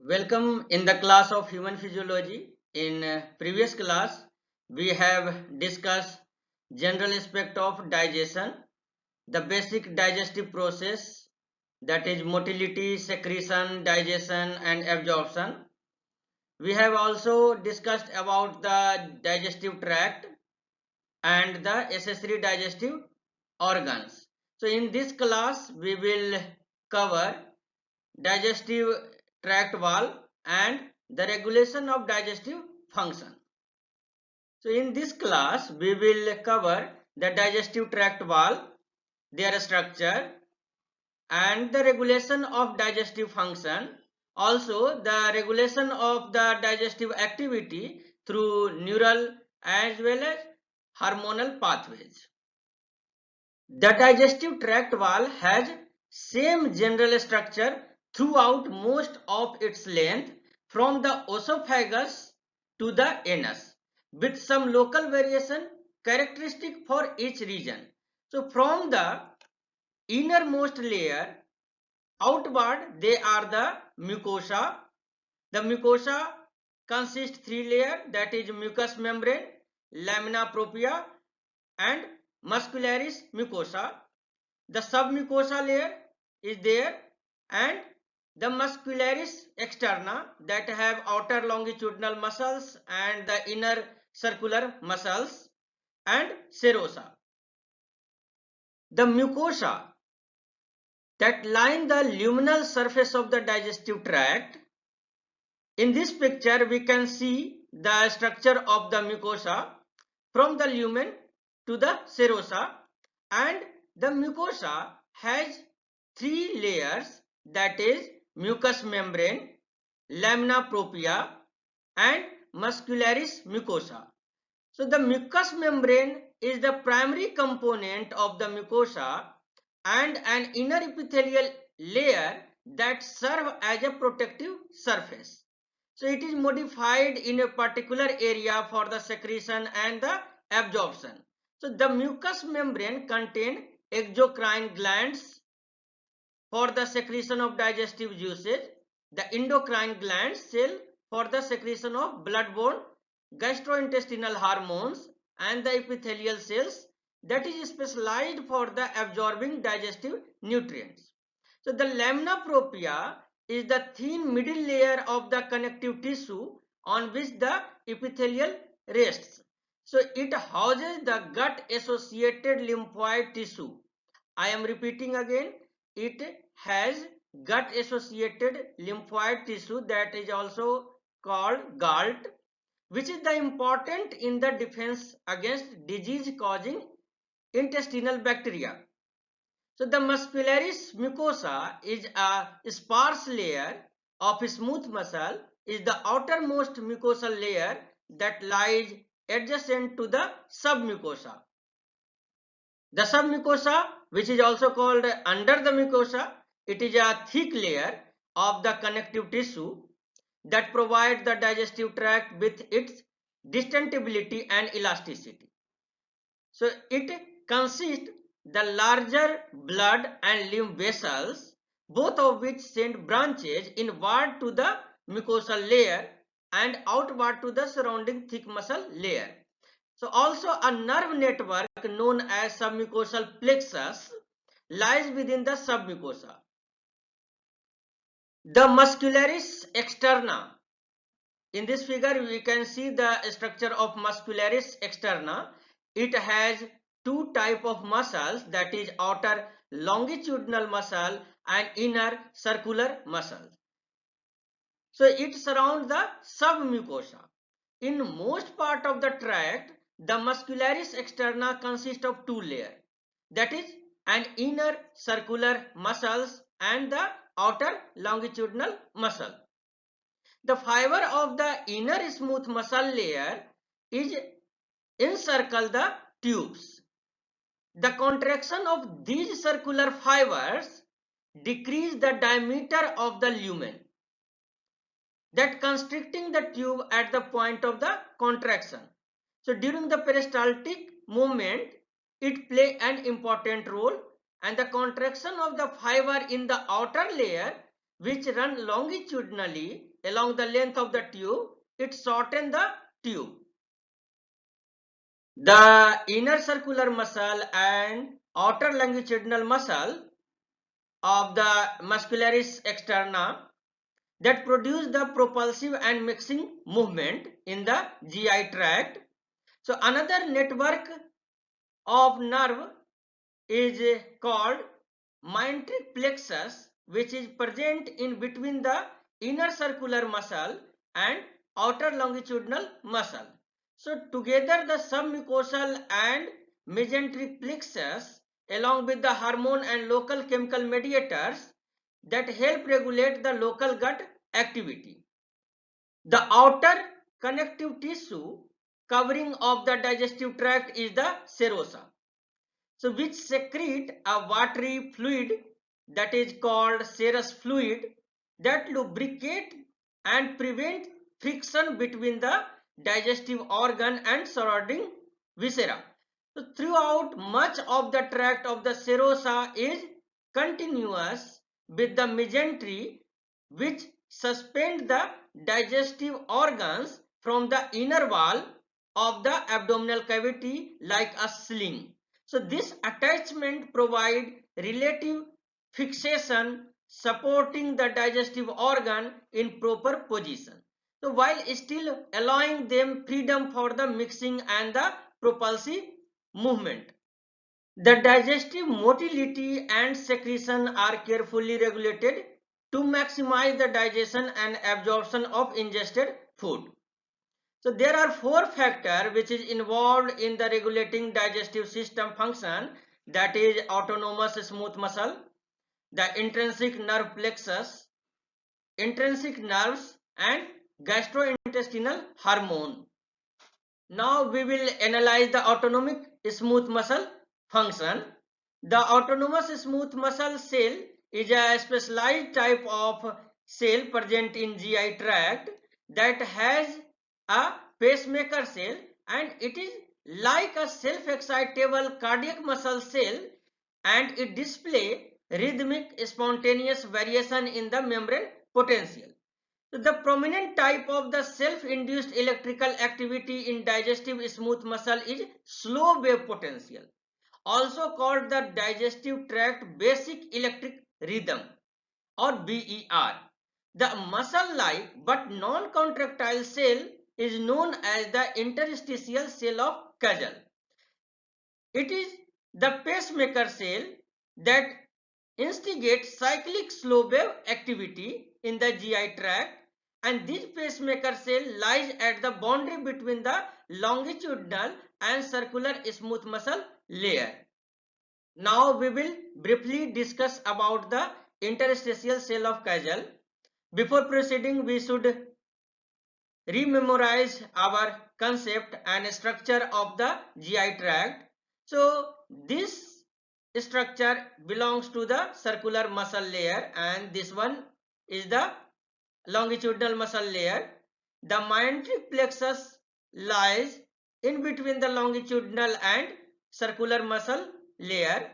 Welcome in the class of human physiology. In previous class, we have discussed general aspect of digestion, the basic digestive process, that is motility, secretion, digestion and absorption. We have also discussed about the digestive tract and the accessory digestive organs. So in this class, we will cover digestive tract wall and the regulation of digestive function. So in this class we will cover the digestive tract wall, their structure and the regulation of digestive function, also the regulation of the digestive activity through neural as well as hormonal pathways. The digestive tract wall has same general structure throughout most of its length from the esophagus to the anus, with some local variation characteristic for each region. So from the innermost layer outward they are the mucosa. The mucosa consists three layers, that is mucous membrane, lamina propria and muscularis mucosa. The submucosal layer is there and the muscularis externa that have outer longitudinal muscles and the inner circular muscles and serosa. The mucosa that line the luminal surface of the digestive tract. In this picture we can see the structure of the mucosa from the lumen to the serosa, and the mucosa has three layers, that is mucous membrane, lamina propria and muscularis mucosa. So the mucous membrane is the primary component of the mucosa and an inner epithelial layer that serve as a protective surface. So it is modified in a particular area for the secretion and the absorption. So the mucous membrane contains exocrine glands for the secretion of digestive juices, the endocrine gland cell for the secretion of blood-borne gastrointestinal hormones, and the epithelial cells that is specialized for the absorbing digestive nutrients. So the lamina propria is the thin middle layer of the connective tissue on which the epithelial rests. So it houses the gut associated lymphoid tissue. I am repeating again, it has gut associated lymphoid tissue that is also called GALT, which is the important in the defense against disease causing intestinal bacteria. So the muscularis mucosa is a sparse layer of smooth muscle, is the outermost mucosal layer that lies adjacent to the submucosa. The submucosa, which is also called under the mucosa, it is a thick layer of the connective tissue that provides the digestive tract with its distendability and elasticity. So it consists the larger blood and lymph vessels, both of which send branches inward to the mucosal layer and outward to the surrounding thick muscle layer. So also a nerve network known as submucosal plexus lies within the submucosa. The muscularis externa. In this figure we can see the structure of muscularis externa. It has two type of muscles, that is outer longitudinal muscle and inner circular muscle. So it surrounds the submucosa. In most part of the tract, the muscularis externa consists of two layers, that is an inner circular muscles and the outer longitudinal muscle. The fiber of the inner smooth muscle layer is encircle the tubes. The contraction of these circular fibers decrease the diameter of the lumen, that constricting the tube at the point of the contraction. So during the peristaltic movement, it play an important role, and the contraction of the fiber in the outer layer which run longitudinally along the length of the tube, it shortens the tube. The inner circular muscle and outer longitudinal muscle of the muscularis externa that produce the propulsive and mixing movement in the GI tract. So another network of nerve is called myenteric plexus, which is present in between the inner circular muscle and outer longitudinal muscle. So together the submucosal and mesenteric plexus along with the hormone and local chemical mediators that help regulate the local gut activity. The outer connective tissue covering of the digestive tract is the serosa, so which secrete a watery fluid that is called serous fluid that lubricate and prevent friction between the digestive organ and surrounding viscera. So throughout much of the tract of the serosa is continuous with the mesentery, which suspend the digestive organs from the inner wall of the abdominal cavity like a sling. So this attachment provide relative fixation supporting the digestive organ in proper position. So while still allowing them freedom for the mixing and the propulsive movement. The digestive motility and secretion are carefully regulated to maximize the digestion and absorption of ingested food. So there are four factors which is involved in the regulating digestive system function, that is autonomous smooth muscle, the intrinsic nerve plexus, intrinsic nerves and gastrointestinal hormone. Now we will analyze the autonomic smooth muscle function. The autonomous smooth muscle cell is a specialized type of cell present in GI tract that has a pacemaker cell, and it is like a self-excitable cardiac muscle cell, and it display rhythmic spontaneous variation in the membrane potential. So the prominent type of the self-induced electrical activity in digestive smooth muscle is slow wave potential, also called the digestive tract basic electric rhythm or BER. The muscle-like but non-contractile cell is known as the interstitial cell of Kegel. It is the pacemaker cell that instigates cyclic slow wave activity in the GI tract, and this pacemaker cell lies at the boundary between the longitudinal and circular smooth muscle layer. Now we will briefly discuss about the interstitial cell of Kegel. Before proceeding, we should rememorize our concept and structure of the GI tract. So this structure belongs to the circular muscle layer, and this one is the longitudinal muscle layer. The myenteric plexus lies in between the longitudinal and circular muscle layer,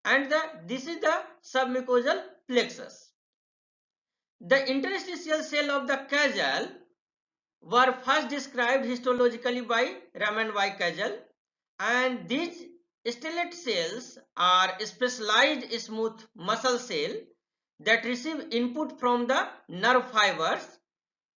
and this is the submucosal plexus. The interstitial cell of the Kegel were first described histologically by Raman Y. Kegel, and these stellate cells are specialized smooth muscle cells that receive input from the nerve fibers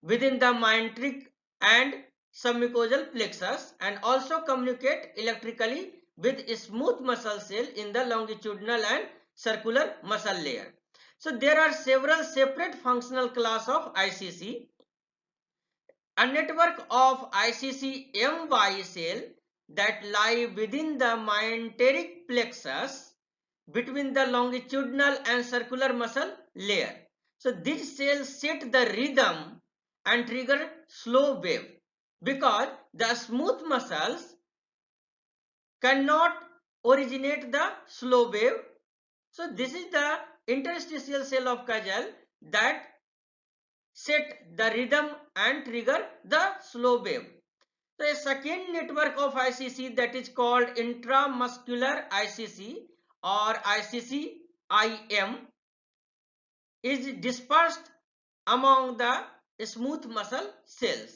within the myenteric and submucosal plexus and also communicate electrically with smooth muscle cell in the longitudinal and circular muscle layer. So there are several separate functional class of ICC. A network of ICC-MY cell that lie within the myenteric plexus between the longitudinal and circular muscle layer. So these cells set the rhythm and trigger slow wave because the smooth muscles cannot originate the slow wave. So this is the interstitial cell of Kegel that set the rhythm and trigger the slow wave. So a second network of ICC that is called intramuscular ICC or ICC-IM is dispersed among the smooth muscle cells.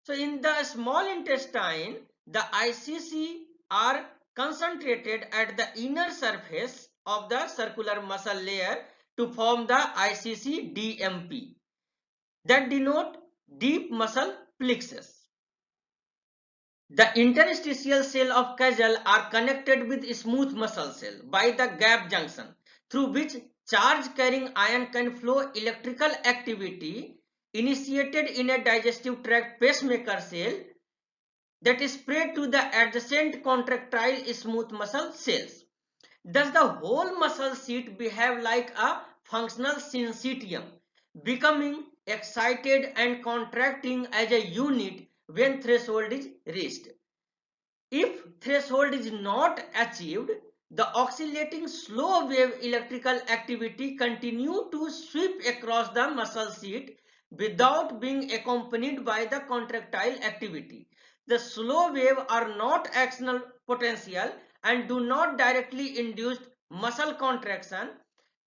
So in the small intestine, the ICC are concentrated at the inner surface of the circular muscle layer to form the ICC DMP that denote deep muscle plexus. The interstitial cell of Kegel are connected with smooth muscle cell by the gap junction through which charge carrying ion can flow. Electrical activity initiated in a digestive tract pacemaker cell that is spread to the adjacent contractile smooth muscle cells. Thus the whole muscle sheet behave like a functional syncytium, becoming excited and contracting as a unit when threshold is reached. If threshold is not achieved, the oscillating slow wave electrical activity continue to sweep across the muscle sheet without being accompanied by the contractile activity. The slow wave are not actional potential and do not directly induce muscle contraction.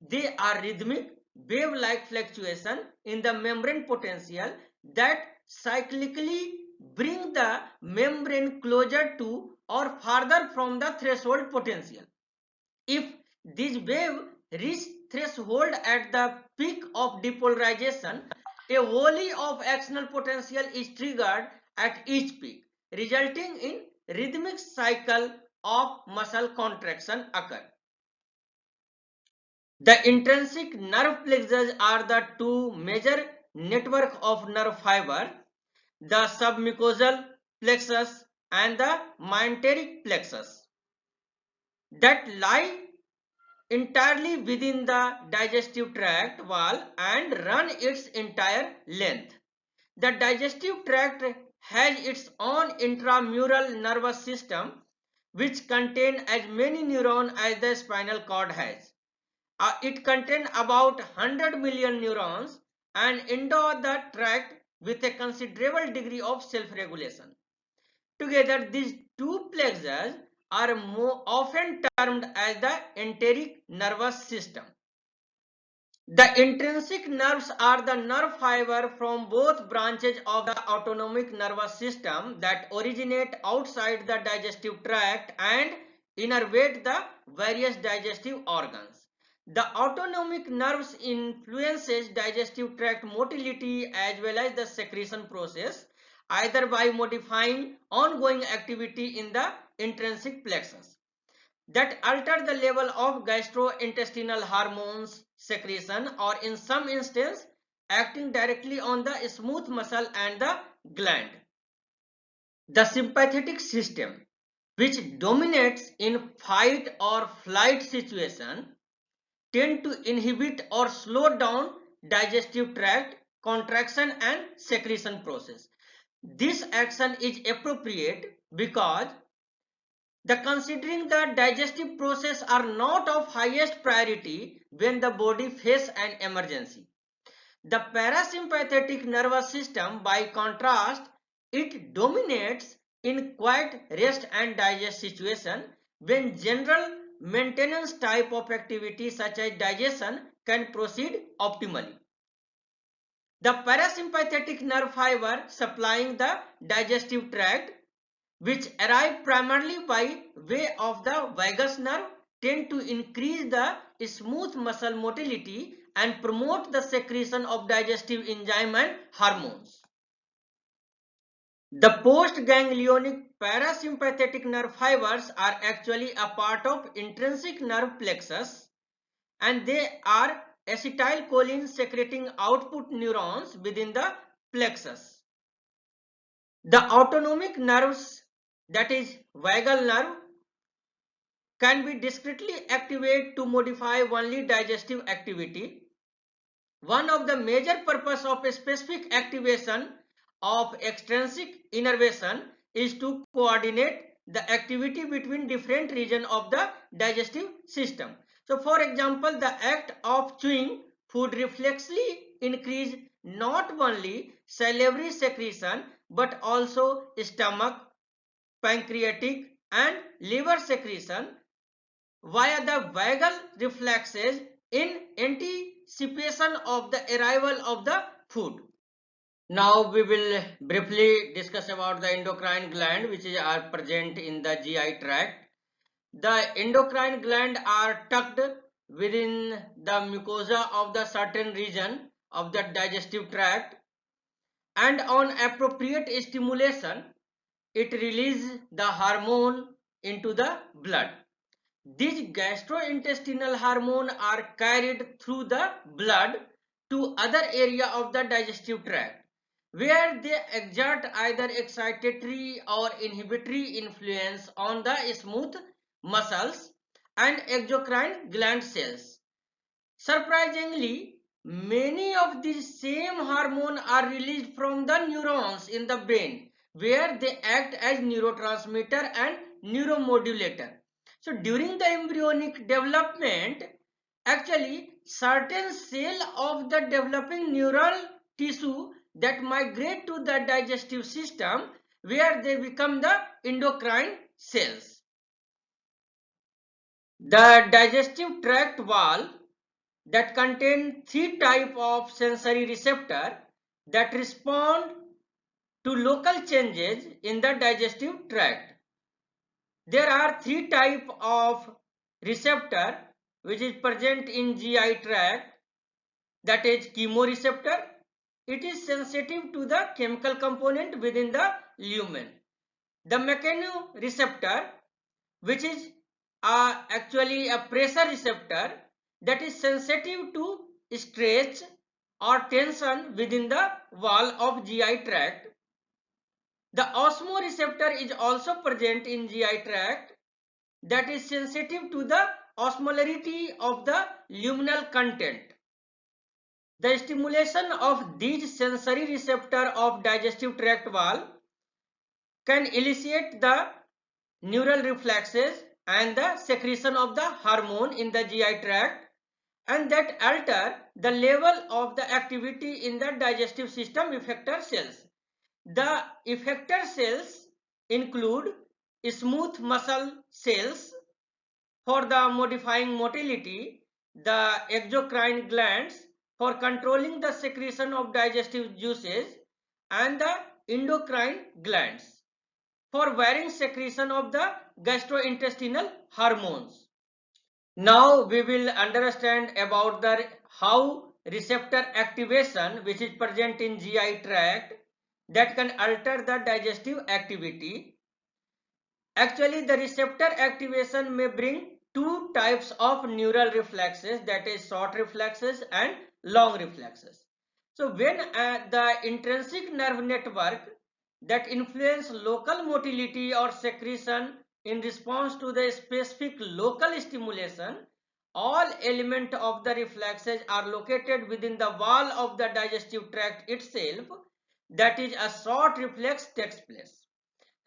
They are rhythmic wave-like fluctuation in the membrane potential that cyclically bring the membrane closer to or farther from the threshold potential. If this wave reach threshold at the peak of depolarization, a volley of actional potential is triggered at each peak, resulting in rhythmic cycle of muscle contraction occur. The intrinsic nerve plexus are the two major network of nerve fiber, the submucosal plexus and the myenteric plexus, that lie entirely within the digestive tract wall and run its entire length. The digestive tract has its own intramural nervous system which contains as many neurons as the spinal cord has. It contains about 100 million neurons and endow the tract with a considerable degree of self-regulation. Together, these two plexus are more often termed as the enteric nervous system. The intrinsic nerves are the nerve fiber from both branches of the autonomic nervous system that originate outside the digestive tract and innervate the various digestive organs. The autonomic nerves influences digestive tract motility as well as the secretion process, either by modifying ongoing activity in the intrinsic plexus that alter the level of gastrointestinal hormones secretion, or in some instances acting directly on the smooth muscle and the gland. The sympathetic system, which dominates in fight or flight situation, tend to inhibit or slow down digestive tract contraction and secretion process. This action is appropriate because the considering the digestive process are not of highest priority when the body faces an emergency. The parasympathetic nervous system, by contrast, it dominates in quiet rest and digest situation when general maintenance type of activity such as digestion can proceed optimally. The parasympathetic nerve fiber supplying the digestive tract, which arrive primarily by way of the vagus nerve, tend to increase the smooth muscle motility and promote the secretion of digestive enzyme and hormones. The postganglionic parasympathetic nerve fibers are actually a part of intrinsic nerve plexus, and they are acetylcholine secreting output neurons within the plexus. The autonomic nerves, that is vagal nerve, can be discretely activated to modify only digestive activity. One of the major purpose of a specific activation of extrinsic innervation is to coordinate the activity between different regions of the digestive system. So for example, the act of chewing food reflexively increase not only salivary secretion but also stomach, pancreatic and liver secretion via the vagal reflexes in anticipation of the arrival of the food. Now we will briefly discuss about the endocrine gland, which are present in the GI tract. The endocrine gland are tucked within the mucosa of the certain region of the digestive tract, and on appropriate stimulation it releases the hormone into the blood. These gastrointestinal hormones are carried through the blood to other area of the digestive tract, where they exert either excitatory or inhibitory influence on the smooth muscles and exocrine gland cells. Surprisingly, many of these same hormones are released from the neurons in the brain, where they act as neurotransmitter and neuromodulator. So during the embryonic development, actually certain cell of the developing neural tissue that migrate to the digestive system, where they become the endocrine cells. The digestive tract wall that contain three type of sensory receptor that respond to local changes in the digestive tract. There are three type of receptor which is present in GI tract, that is chemoreceptor. It is sensitive to the chemical component within the lumen. The mechanoreceptor, which is actually a pressure receptor, that is sensitive to stretch or tension within the wall of GI tract. The osmoreceptor is also present in GI tract, that is sensitive to the osmolarity of the luminal content. The stimulation of these sensory receptor of digestive tract wall can elicit the neural reflexes and the secretion of the hormone in the GI tract, and that alter the level of the activity in the digestive system effector cells. The effector cells include smooth muscle cells for the modifying motility, the exocrine glands for controlling the secretion of digestive juices, and the endocrine glands for varying secretion of the gastrointestinal hormones. Now we will understand about the how receptor activation, which is present in GI tract, that can alter the digestive activity. Actually, the receptor activation may bring two types of neural reflexes, that is short reflexes and long reflexes. So when the intrinsic nerve network that influence local motility or secretion in response to the specific local stimulation, all elements of the reflexes are located within the wall of the digestive tract itself, that is a short reflex takes place.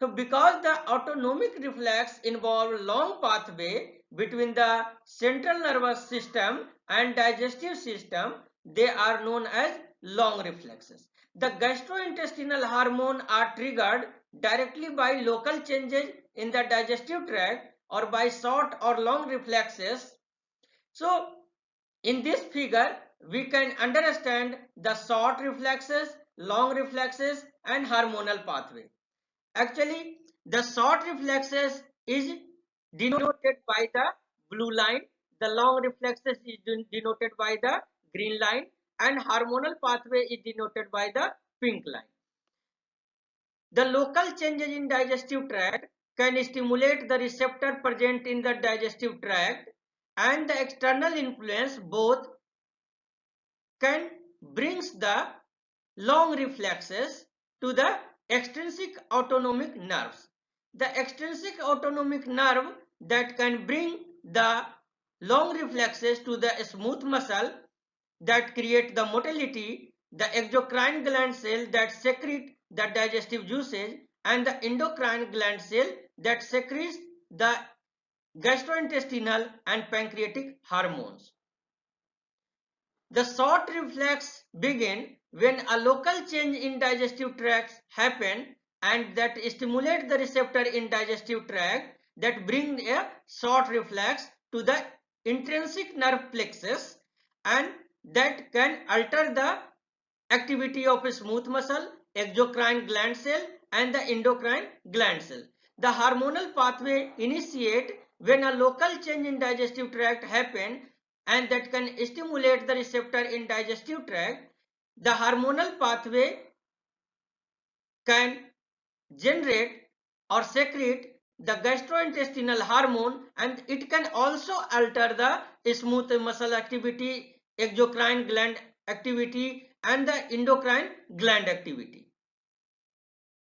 So because the autonomic reflex involve long pathway between the central nervous system and digestive system, they are known as long reflexes. The gastrointestinal hormone are triggered directly by local changes in the digestive tract or by short or long reflexes. So in this figure, we can understand the short reflexes, long reflexes and hormonal pathway. Actually, the short reflexes is denoted by the blue line, the long reflexes is denoted by the green line, and hormonal pathway is denoted by the pink line. The local changes in digestive tract can stimulate the receptor present in the digestive tract, and the external influence both can brings the long reflexes to the extrinsic autonomic nerves. The extrinsic autonomic nerve that can bring the long reflexes to the smooth muscle that create the motility, the exocrine gland cell that secrete the digestive juices, and the endocrine gland cell that secretes the gastrointestinal and pancreatic hormones. The short reflex begin when a local change in digestive tract happen and that stimulate the receptor in digestive tract that bring a short reflex to the intrinsic nerve plexus, and that can alter the activity of a smooth muscle, exocrine gland cell and the endocrine gland cell. The hormonal pathway initiate when a local change in digestive tract happen and that can stimulate the receptor in digestive tract. The hormonal pathway can generate or secrete the gastrointestinal hormone, and it can also alter the smooth muscle activity, exocrine gland activity and the endocrine gland activity.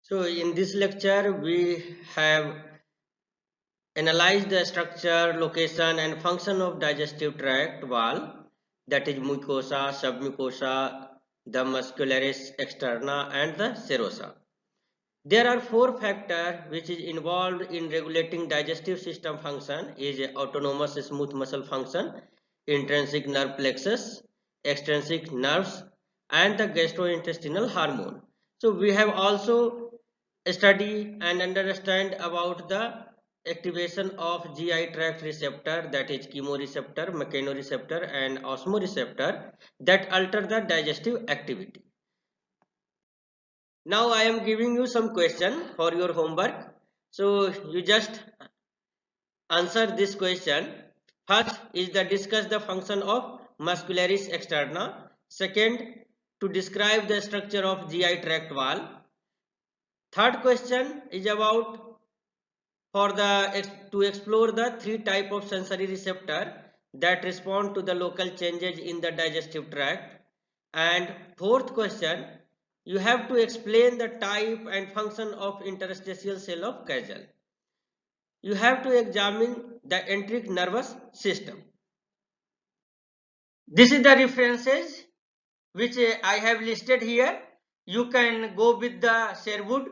So in this lecture we have analyzed the structure, location and function of digestive tract wall, that is mucosa, submucosa, the muscularis externa and the serosa. There are four factors which is involved in regulating digestive system function is autonomous smooth muscle function, intrinsic nerve plexus, extrinsic nerves and the gastrointestinal hormone. So we have also study and understand about the activation of GI tract receptor, that is chemoreceptor, mechanoreceptor and osmoreceptor, that alter the digestive activity. Now I am giving you some question for your homework. So you just answer this question. First is the discuss the function of muscularis externa. Second, to describe the structure of GI tract wall. Third question is about for the to explore the three type of sensory receptor that respond to the local changes in the digestive tract. And fourth question, you have to explain the type and function of interstitial cell of Kegel. You have to examine the enteric nervous system. This is the references which I have listed here. You can go with the Sherwood,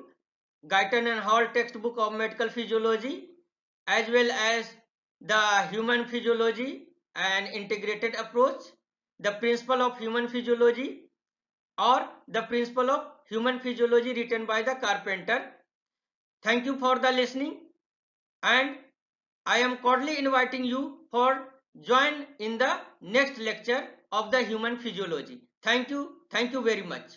Guyton and Hall textbook of medical physiology, as well as the human physiology and integrated approach, the principle of human physiology, or the principle of human physiology written by the Carpenter. Thank you for the listening, and I am cordially inviting you for join in the next lecture of the human physiology. Thank you very much.